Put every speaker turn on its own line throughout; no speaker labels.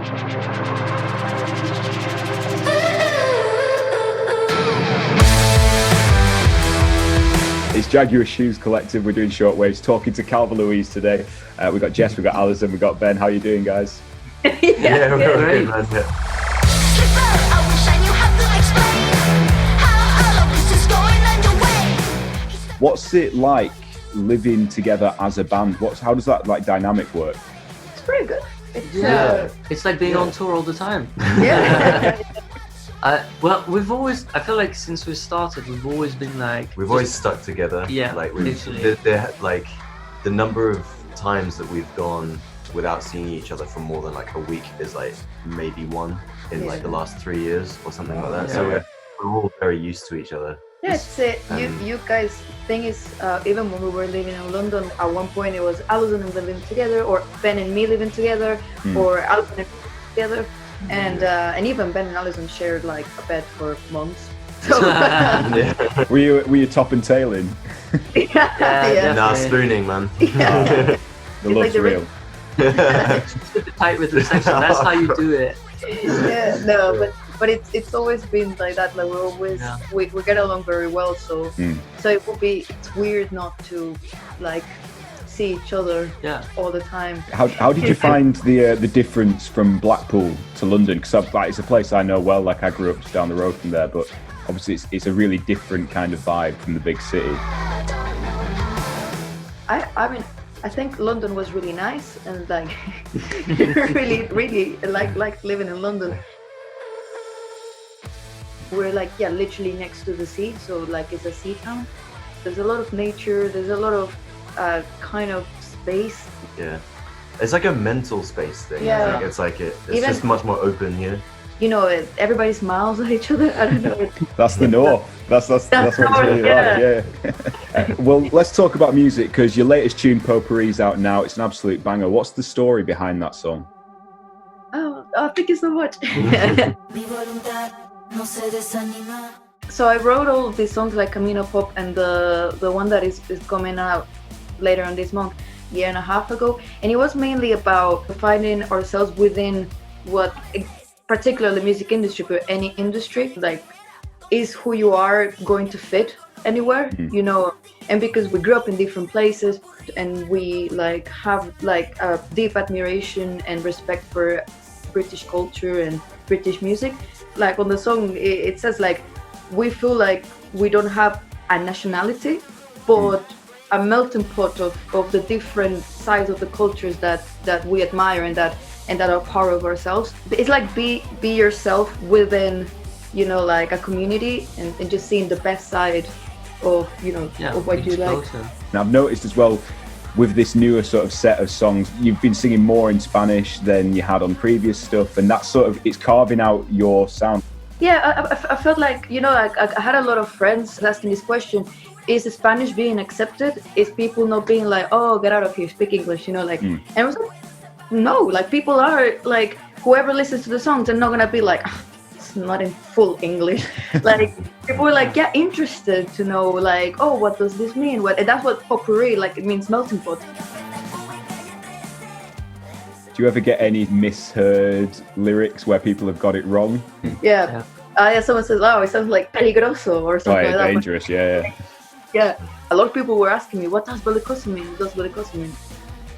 It's Jaguar Shoes Collective. We're doing shortwaves, talking to Calva Louise today. We've got Jess, we've got Alison, we've got Ben. How are you doing, guys?
Yeah, we're good, man. Yeah.
What's it like living together as a band? How does that dynamic work?
It's pretty good.
It's like being on tour all the time.
Yeah.
Well, I feel like since we started, we've always been like...
We've always stuck together.
Yeah,
like
literally.
The number of times that we've gone without seeing each other for more than like a week is like maybe one in like the last 3 years or something like that.
Yeah.
So we're all very used to each other.
Yeah, it's you guys. Thing is, even when we were living in London, at one point it was Alison and Ben living together, or Ben and me living together, or Alison and me together, and even Ben and Alison shared like a bed for months. So,
Were you top and tailing?
yeah.
Nah, spooning, man.
Yeah.
The love's
like
real.
Super tight with the section. That's how you do it.
Yeah, no, but it's always been like that. Like we're always we get along very well. So so it's weird not to like see each other all the time.
How did you find the difference from Blackpool to London? Because it's a place I know well. Like I grew up just down the road from there, but obviously it's a really different kind of vibe from the big city.
I mean, I think London was really nice and like really like living in London. We're like literally next to the sea, so like it's a sea town. There's a lot of nature. There's a lot of kind of space.
Yeah, it's like a mental space thing.
Yeah,
it's just much more open here.
You know, everybody smiles at each other. I don't know.
That's the north. That's what it's really like. Yeah. Well, let's talk about music because your latest tune, Potpourri, is out now. It's an absolute banger. What's the story behind that song?
Oh, thank you so much. So I wrote all of these songs like Camino Pop, and the one that is coming out later on this month, year and a half ago, and it was mainly about finding ourselves within what, particularly music industry, but any industry, like, is who you are going to fit anywhere, you know? And because we grew up in different places and we like have like a deep admiration and respect for British culture and British music, like on the song it says like we feel like we don't have a nationality but a melting pot of the different sides of the cultures that we admire and that are part of ourselves. It's like be yourself within, you know, like a community and just seeing the best side of, you know, of what you like.
Now I've noticed as well with this newer sort of set of songs, you've been singing more in Spanish than you had on previous stuff, and that's sort of, it's carving out your sound.
Yeah, I felt like, you know, like I had a lot of friends asking this question: is Spanish being accepted? Is people not being like, oh, get out of here, speak English, you know, like, and I was like, no, like people are like, whoever listens to the songs, they're not gonna be like, it's not in full English. Like people were like, interested to know, like, oh, what does this mean? And that's what potpourri, like, it means melting pot.
Do you ever get any misheard lyrics where people have got it wrong?
Yeah. Someone says, oh, it sounds like peligroso or something like that.
Dangerous, yeah.
Yeah. A lot of people were asking me, what does bellicosa mean? What does bellicosa mean?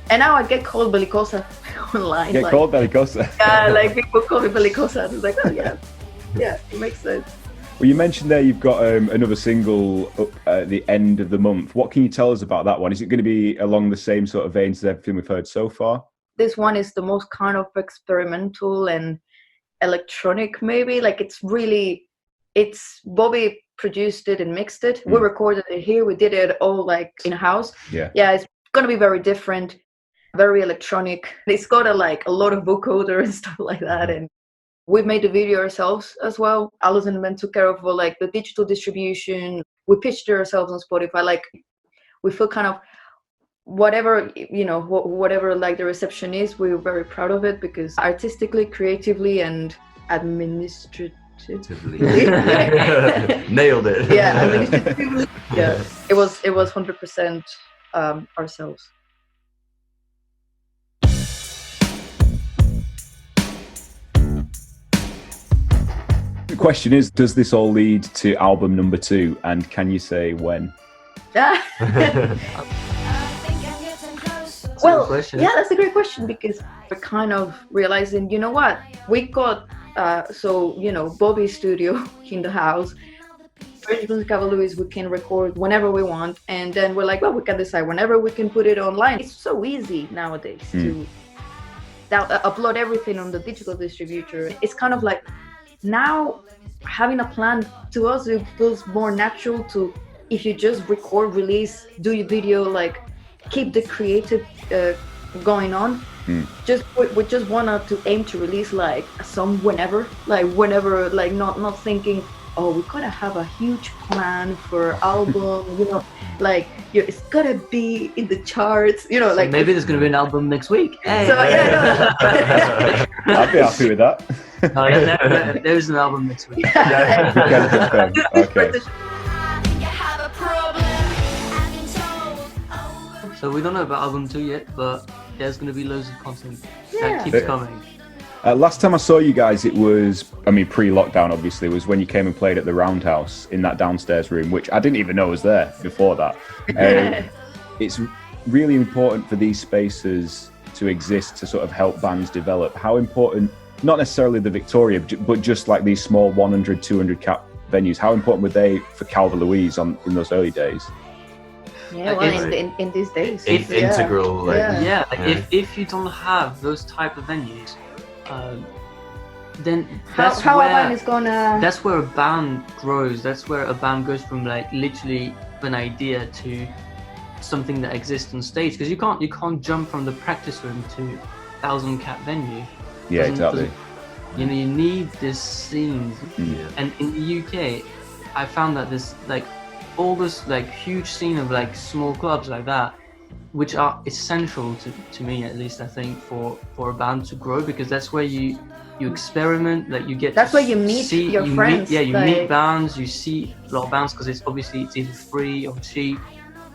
And now I get called bellicosa online.
Get called bellicosa?
Yeah, like people call me bellicosa. And it's like, oh yeah. Yeah, it makes sense.
Well, you mentioned there you've got another single up at the end of the month. What can you tell us about that one? Is it going to be along the same sort of veins as everything we've heard so far?
This one is the most kind of experimental and electronic, maybe. Like it's Bobby produced it and mixed it. We recorded it here. We did it all like in house. Yeah, it's going to be very different, very electronic. It's got a lot of vocoder and stuff like that. And we've made the video ourselves as well. Alison and Ben took care of like the digital distribution. We pitched it ourselves on Spotify. Like we feel kind of whatever, you know, whatever like the reception is, we're very proud of it because artistically, creatively, and administratively.
Nailed it.
Yeah, administratively. Yeah, it was 100% ourselves.
question is, does this all lead to album number 2? And can you say when?
Well,
question.
yeah, that's a great question, because we're kind of realizing, you know what, we got Bobby's studio in the house. Calva Louise, we can record whenever we want, and then we're like, well, we can decide whenever we can put it online. It's so easy nowadays to upload everything on the digital distributor. It's kind of like now having a plan, to us it feels more natural to, if you just record, release, do your video, like keep the creative going on. We just wanted to aim to release like a song whenever, like not thinking, oh, we gotta have a huge plan for album, like it's gotta be in the charts,
So
like
maybe there's gonna be an album next week. Hey.
So yeah,
I'd be happy with that.
Oh, yeah, there's an album next week.
Okay.
So we don't know about album 2 yet, but there's gonna be loads of content
Yeah.
that keeps coming.
Last time I saw you guys, it was, pre-lockdown obviously, was when you came and played at the Roundhouse in that downstairs room, which I didn't even know was there before that. It's really important for these spaces to exist to sort of help bands develop. How important, not necessarily the Victoria, but just like these small 100, 200 cap venues, how important were they for Calva Louise in those early days?
Yeah, well, in these days,
it's integral.
If you don't have those type of venues, then
how a band is gonna.
That's where a band grows. That's where a band goes from like literally an idea to something that exists on stage. Because you can't jump from the practice room to 1,000 cap venue.
Yeah, exactly.
You need this scene. And in the UK, I found that this like all this like huge scene of like small clubs like that, which are essential to me, at least I think, for a band to grow, because that's where you experiment, like you get.
That's where you meet your friends.
You meet bands, you see a lot of bands, because it's either free or cheap.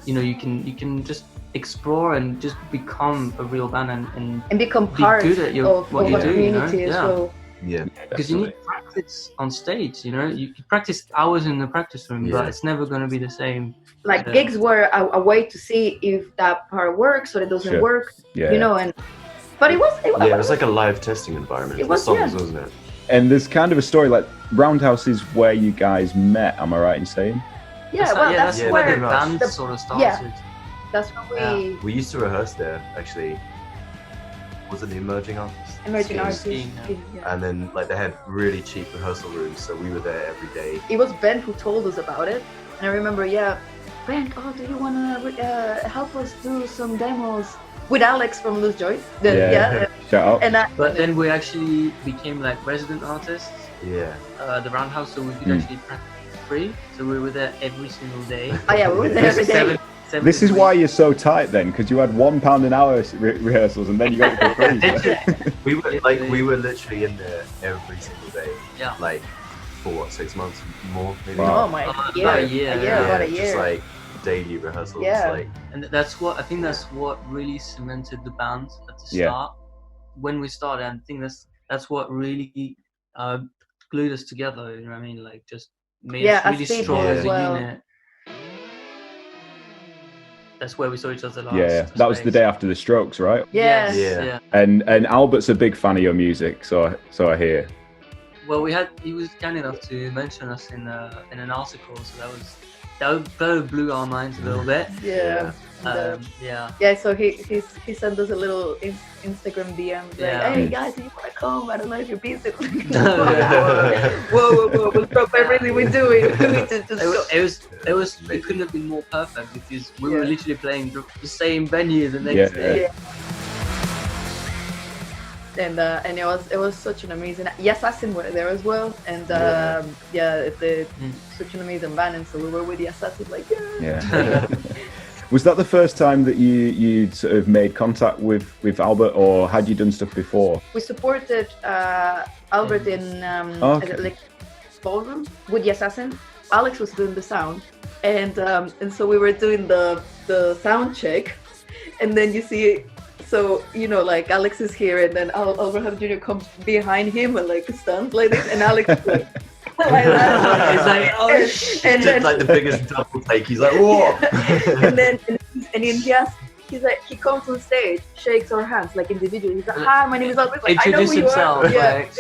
You can just explore and just become a real band and
become
be
part
good at what you
a
do.
community as well.
Yeah,
because you need practice on stage. You practice hours in the practice room, but it's never going to be the same.
Like gigs were a way to see if that part works or it doesn't work. But it was
like a live testing environment.
It was,
wasn't it?
And there's kind of a story, like Roundhouse is where you guys met, am I right in saying?
Yeah, that's
where the band sort of started.
Yeah, that's where
we used to rehearse there, actually. Was it the Emerging Artists?
Emerging Artists.
And then like they had really cheap rehearsal rooms, so we were there every day.
It was Ben who told us about it, and I remember, Ben, do you wanna help us do some demos with Alex from Loose Joy?
Shout out.
But
then we actually became like resident artists.
Yeah.
The Roundhouse, so we could actually practice free. So we were there every single day.
Oh yeah, we were there every day.
This is why you're so tight then, because you had £1 an hour rehearsals and then you got it for free.
we were literally in there every single day.
Yeah.
Like for what, 6 months more maybe?
Wow.
Oh my
About a
god.
year.
About a year.
Just like daily rehearsals.
Yeah.
Like,
and that's what really cemented the band at the start. When we started, I think that's what really glued us together. You know what I mean? Like just made us really strong as a unit. That's where we saw each other last.
Yeah, that was the day after the Strokes, right?
Yeah.
And Albert's a big fan of your music, so I hear.
Well, he was kind enough to mention us in an article, so that blew our minds a little bit.
Yeah. So he sent us a little Instagram DM like, hey guys, you wanna come? I don't know if you're busy. Whoa, we'll drop everything we're doing.
It couldn't have been more perfect, because we were literally playing the same venue the next day.
And it was such an amazing. Assassin were there as well, and such an amazing band, and so we were with the Assassin like
Was that the first time that you sort of made contact with Albert, or had you done stuff before?
We supported Albert in like ballroom with the Assassin. Alex was doing the sound, and so we were doing the sound check, and then you see. So, like Alex is here, and then Albert Jr. comes behind him and like stands like this, and Alex is like, like that.
It's like, oh,
and
Just
then,
like the biggest double take. He's like, whoa.
and then he's like, he comes on stage, shakes our hands like individually. He's like, hi, my name is Albert. Like, I know
introduce
who you
himself.
are. Yeah.
Like,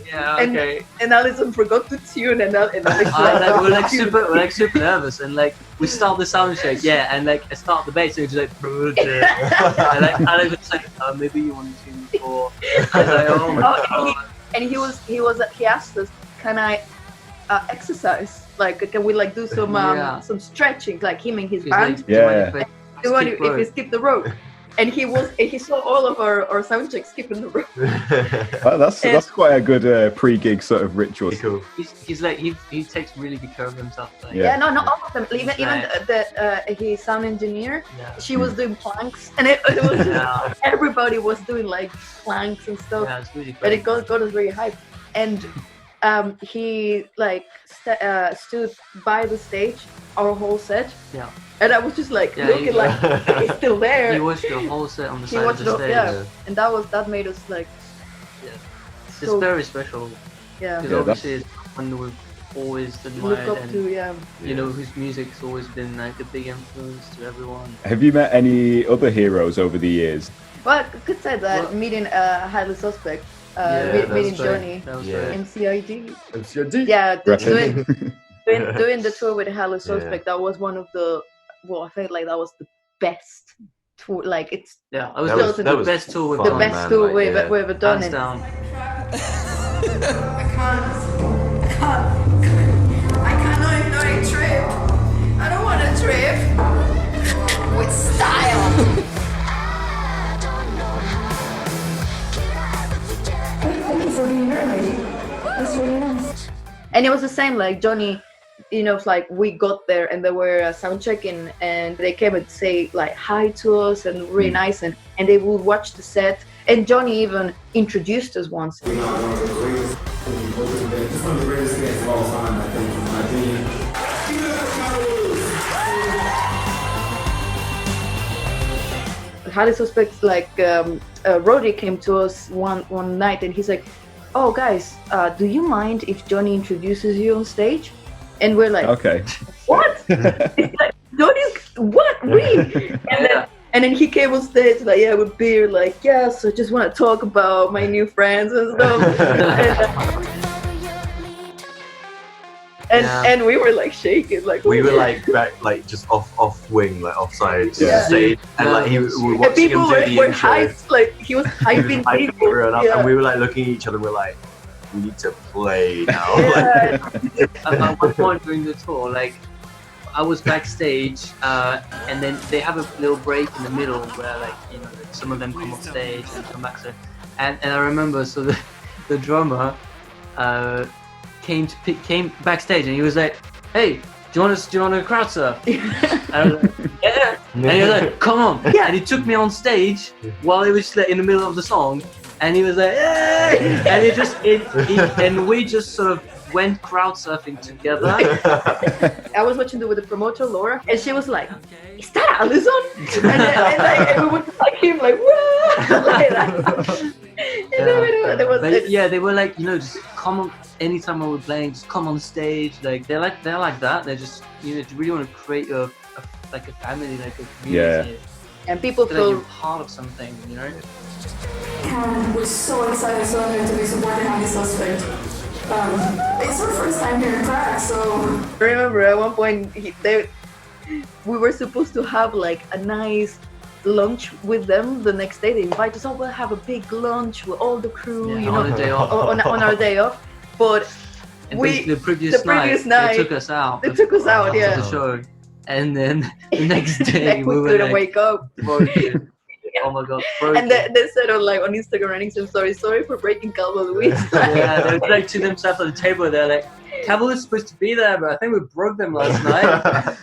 yeah, okay.
And Alison forgot to tune, and Alex
We're like super nervous, and like we start the sound check, yeah, and like I start the bass, and it's like, and like Alex was like, maybe you want to tune before. I was like, oh my god.
And he asked us, can I exercise? Like, can we like do some stretching, like him and his band?
Yeah.
If we skip the rope. And he saw all of our sound checks skipping the rope.
Well, that's quite a good pre-gig sort of ritual.
Cool.
He's like he takes really good care of himself. Like,
Yeah, no, not all of them. Even his sound engineer, she was doing planks, and it was just, everybody was doing like planks and stuff.
Yeah, it's really
But
great.
it got us very hyped. And he like stood by the stage our whole set.
Yeah.
And I was just like looking like he's still there.
He watched the whole set on the side of the stage.
Yeah. And that made us like.
Yeah. It's very special.
Yeah.
Because obviously it's someone we've always admired,
Look up
and
to,
you know, whose music's always been like a big influence to everyone.
Have you met any other heroes over the years?
Well, I could say that meeting Highly Suspect, meeting Johnny, MCID.
MCID.
Yeah,
Reckon?
doing the tour with Highly Suspect, that was one of the, well, I felt like that was the best tour. Like, it's
that was the best tour we've done.
The best tour we've ever done.
Hands down.
I can't ignore a trip. I don't want a trip with style. Thank you for being here, lady. That's really nice. And it was the same, like Johnny, you know, like we got there and they were sound checking and they came and say like hi to us and really nice, and they would watch the set, and Johnny even introduced us once.
One of the greatest bands of all time, I think, in my opinion.
Highly Suspects, like Roddy came to us one night and he's like, oh guys, do you mind if Johnny introduces you on stage? And we're like,
okay.
What? It's like, Johnny's, what? Really? And then he came on stage like, yeah, with beer, like, yes, I just want to talk about my new friends and stuff. And we were like shaking, like
we were like back, like just off wing, like offside stage, and like we were watching
people
him do the
were
intro.
hyped, like he was hyping people,
everyone up, and we were like looking at each other. We're like, we need to play now.
At one point during the tour, like I was backstage, and then they have a little break in the middle where, like, you know, some of them come off stage and come back. So, and I remember, so the drummer came backstage and he was like, "Hey, do you want to crowd surf?" And I was like, "Yeah." And he was like, "Come on!" And he took me on stage while he was just, like, in the middle of the song, and he was like, "Hey!" And and we just sort of went crowd surfing together.
I was watching with the promoter Laura, and she was like, "Is that Alison?" and we would like him, like, "Whoa!" like that.
They were like, you know, just come on anytime I was playing, just come on stage. Like they're like that. They just, you know, really want to create a family, like a community.
And people
feel
feel
like you're part of something, you know.
We're so excited, so here to be supporting Hackney Suspect. It's our first time here in Prague, so.
I remember at one point we were supposed to have like a nice lunch with them the next day. They invited us, we'll have a big lunch with all the crew, you know,
on the day off.
on our day off. But
the previous night, they took us out.
They took us out,
to the show, and then the next day
we
were
couldn't
like,
wake up.
Broken. Oh my god, broken.
And they said on Instagram running some stories, sorry for breaking Calva Louise.
Yeah, they were like to themselves at the table. They're like, Calva was supposed to be there, but I think we broke them last night.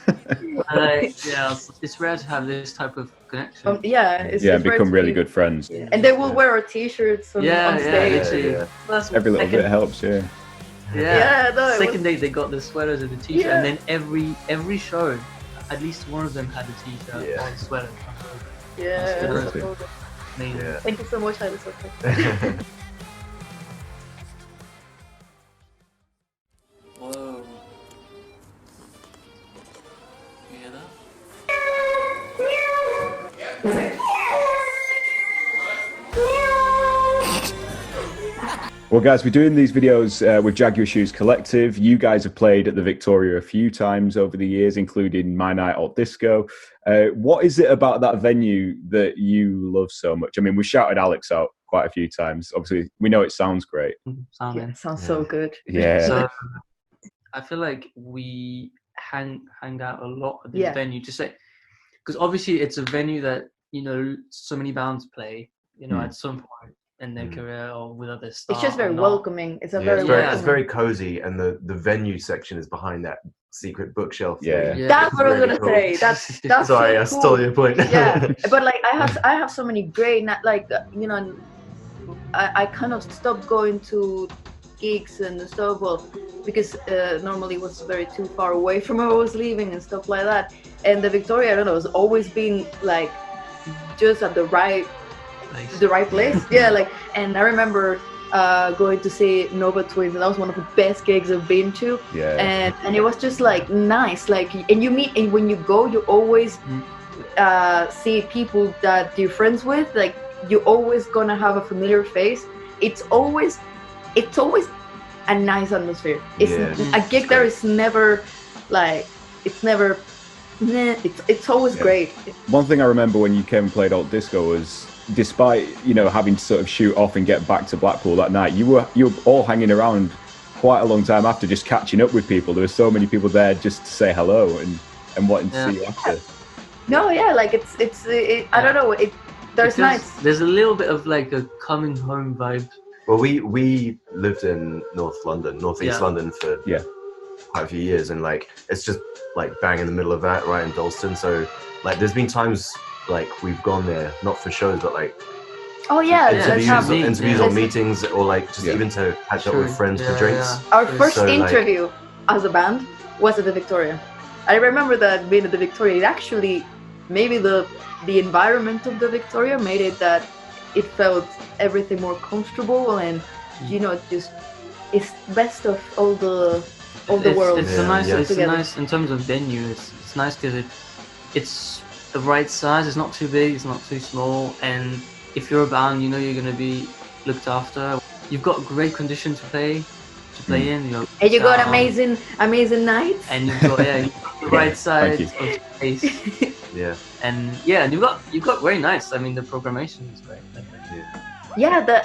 It's rare to have this type of connection.
It's
become really good friends.
Yeah. And they will wear our t-shirts on stage.
That's
every little bit helps.
Second day they got the sweaters and the t-shirt, and then every show, at least one of them had a t-shirt or a sweater.
Yeah. Thank you so much, Hackney Suspect.
Well, guys, we're doing these videos with Jaguar Shoes Collective. You guys have played at the Victoria a few times over the years, including My Night Alt Disco. What is it about that venue that you love so much? I mean, we shouted Alex out quite a few times. Obviously, we know it sounds great.
It sounds so good.
Yeah.
So I feel like we hang out a lot at this venue to say, because obviously it's a venue that, you know, so many bands play, you know, at some point in their career or with other stuff.
It's just very welcoming. It's a
it's very cozy, and the venue section is behind that secret bookshelf.
That's what I was gonna say. That's
sorry,
so
I
cool.
stole your point.
Yeah, but like I have so many great, like, you know, I kind of stopped going to gigs and stuff, well, because normally it was very too far away from where I was living and stuff like that. And the Victoria, I don't know, has always been like just at the right place. Yeah, like, and I remember going to see Nova Twins, and that was one of the best gigs I've been to. Yeah. And it was just like nice, like, and you meet, and when you go, you always see people that you're friends with. Like, you're always gonna have a familiar face. It's always a nice atmosphere. It's a gig there is never like, it's always great.
One thing I remember when you came and played Alt Disco was, despite, you know, having to sort of shoot off and get back to Blackpool that night, you were all hanging around quite a long time after, just catching up with people. There were so many people there just to say hello and wanting to see you after.
No, yeah, like it's I don't know. There's nights.
There's a little bit of like a coming home vibe.
Well, we lived in North East London for quite a few years, and like it's just like bang in the middle of that, right in Dalston. So like there's been times like we've gone there, not for shows, but like interviews or meetings, or like just even to catch up with friends for drinks.
Our first interview as a band was at the Victoria. I remember that being at the Victoria, it actually, maybe the environment of the Victoria made it that it felt everything more comfortable, and you know, just it's best of all the world.
It's nice in terms of venue. It's nice because it's the right size. It's not too big, it's not too small, and if you're a band, you know you're gonna be looked after. You've got great condition to play in. You know,
and you got amazing nights.
And you've got the right size of space. And you've got great nights. I mean, the programmation is great.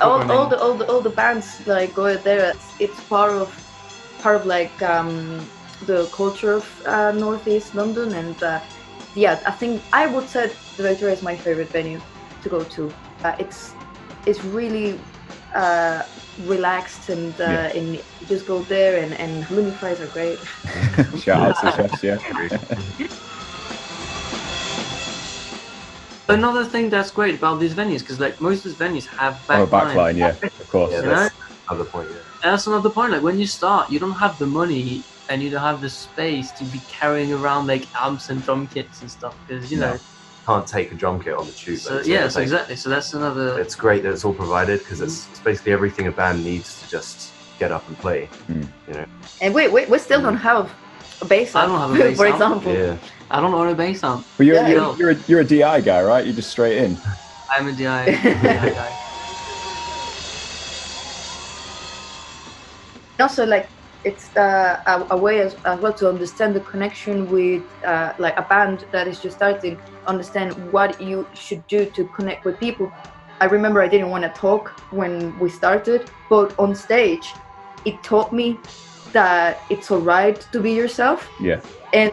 All the bands like go there. It's part of like the culture of Northeast London, and I think I would say the Victoria is my favorite venue to go to. It's really relaxed, and you just go there, and halloumi fries are great.
Shout out to the chefs,
Another thing that's great about these venues, because like most of these venues have backline.
Backline, of course.
That's another point.
And that's another point. Like when you start, you don't have the money and you don't have the space to be carrying around like amps and drum kits and stuff, because you know.
Can't take a drum kit on the tube.
So, exactly. So that's another.
It's great that it's all provided, because it's basically everything a band needs to just get up and play. You know.
And we still don't have a bass amp.
I don't have a bass
for
amp.
example.
Yeah.
I don't own a bass amp.
But you're a DI guy, right? You're just straight in.
I'm a DI guy.
Also, like, it's a way as well to understand the connection with like a band that is just starting, understand what you should do to connect with people. I remember I didn't want to talk when we started, but on stage it taught me that it's all right to be yourself. And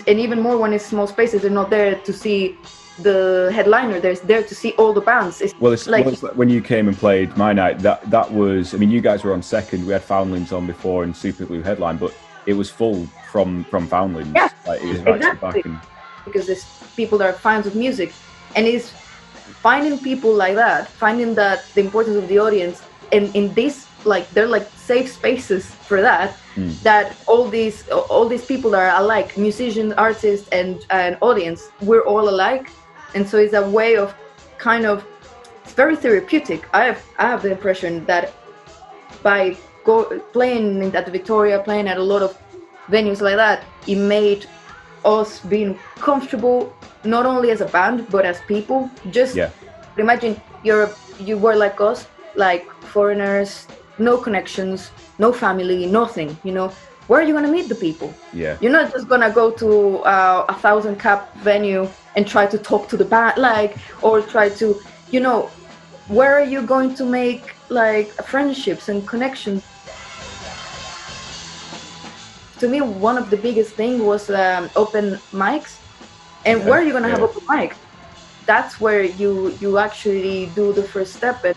even more when it's small spaces, they're not there to see the headliner, there's there to see all the bands. It's like
when you came and played My Night, that was, I mean, you guys were on second, we had Foundlings on before and Super Glue headline, but it was full from Foundlings.
Yeah,
like, it was right to the back. And
because there's people that are fans of music, and it's finding people like that, finding that the importance of the audience, and in this, like, they're like safe spaces for that. That all these people that are alike, musicians, artists, and audience, we're all alike, and so it's a way of kind of, it's very therapeutic. I have the impression that by playing at the Victoria, playing at a lot of venues like that, it made us being comfortable, not only as a band but as people. Just imagine you were like us, like foreigners, no connections, no family, nothing, you know. Where are you going to meet the people?
Yeah.
You're not just going to go to a 1,000-cap venue and try to talk to the band, like, or try to, you know, where are you going to make, like, friendships and connections? To me, one of the biggest things was open mics. And where are you going to have open mic? That's where you actually do the first step. And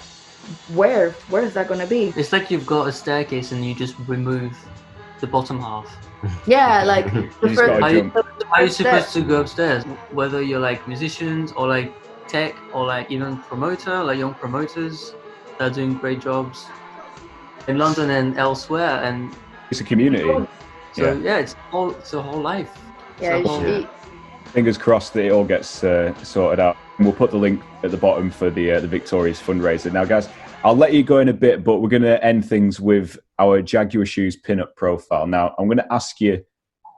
where is that going to be?
It's like you've got a staircase and you just remove the bottom half.
Yeah, like the first.
How are you supposed to go upstairs? Whether you're like musicians or like tech or like even promoter, like young promoters that are doing great jobs in London and elsewhere, and
it's a community.
So it's a whole life.
Yeah,
fingers crossed that it all gets sorted out. And we'll put the link at the bottom for the Victoria's fundraiser. Now, guys, I'll let you go in a bit, but we're going to end things with our Jaguar Shoes pin-up profile. Now, I'm going to ask you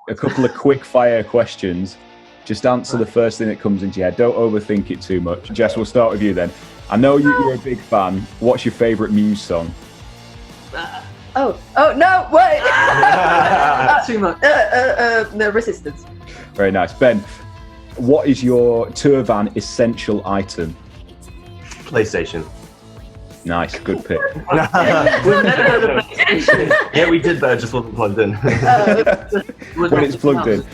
a couple of quick-fire questions. Just answer the first thing that comes into your head. Don't overthink it too much. Jess, we'll start with you then. I know you're a big fan. What's your favourite Muse song?
Oh no! What?
Too much.
The Resistance.
Very nice. Ben, what is your tour van essential item?
PlayStation.
Nice, good pick.
We've never had a PlayStation.
Yeah, we did, but it just wasn't plugged in.
When it's plugged in.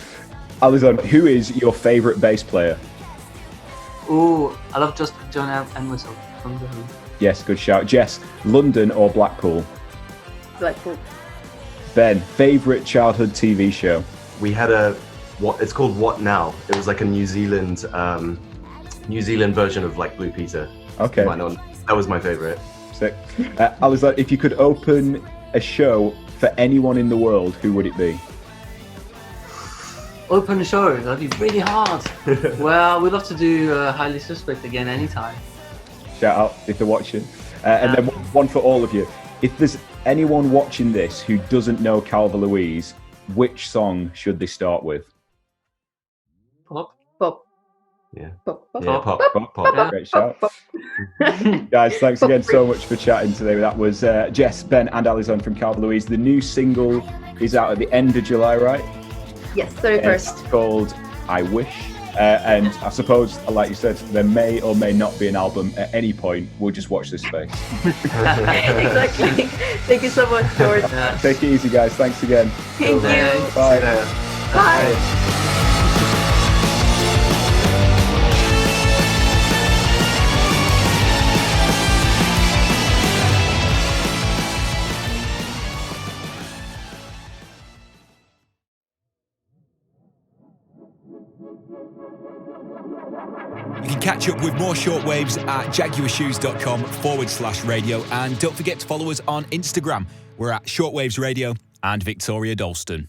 Alizon, who is your favourite bass player?
Oh, I love just John and Whistle from the Who.
Yes, good shout. Jess, London or Blackpool?
Blackpool.
Ben, favourite childhood TV show?
We had it's called What Now? It was like a New Zealand version of like Blue Peter.
Okay.
You might know. That was my favourite.
Sick. Alizon, if you could open a show for anyone in the world, who would it be?
Open show, that'd be really hard. Well, we'd love to do Highly Suspect again anytime.
Shout out if they're watching. And then one for all of you. If there's anyone watching this who doesn't know Calva Louise, which song should they start with?
Pop.
Yeah.
Pop.
Yeah, pop.
Great shout. Guys, thanks again so much for chatting today. That was Jess, Ben and Alizon from Calva Louise. The new single is out at the end of July, right?
Yes, 31st.
It's called I Wish. And I suppose, like you said, there may or may not be an album at any point. We'll just watch this space.
Exactly. Thank you so much, George.
Take it easy, guys. Thanks again.
Thank you.
Bye.
Bye.
You can catch up with more shortwaves at jaguarshoes.com/radio. And don't forget to follow us on Instagram. We're at Shortwaves Radio and Victoria Dalston.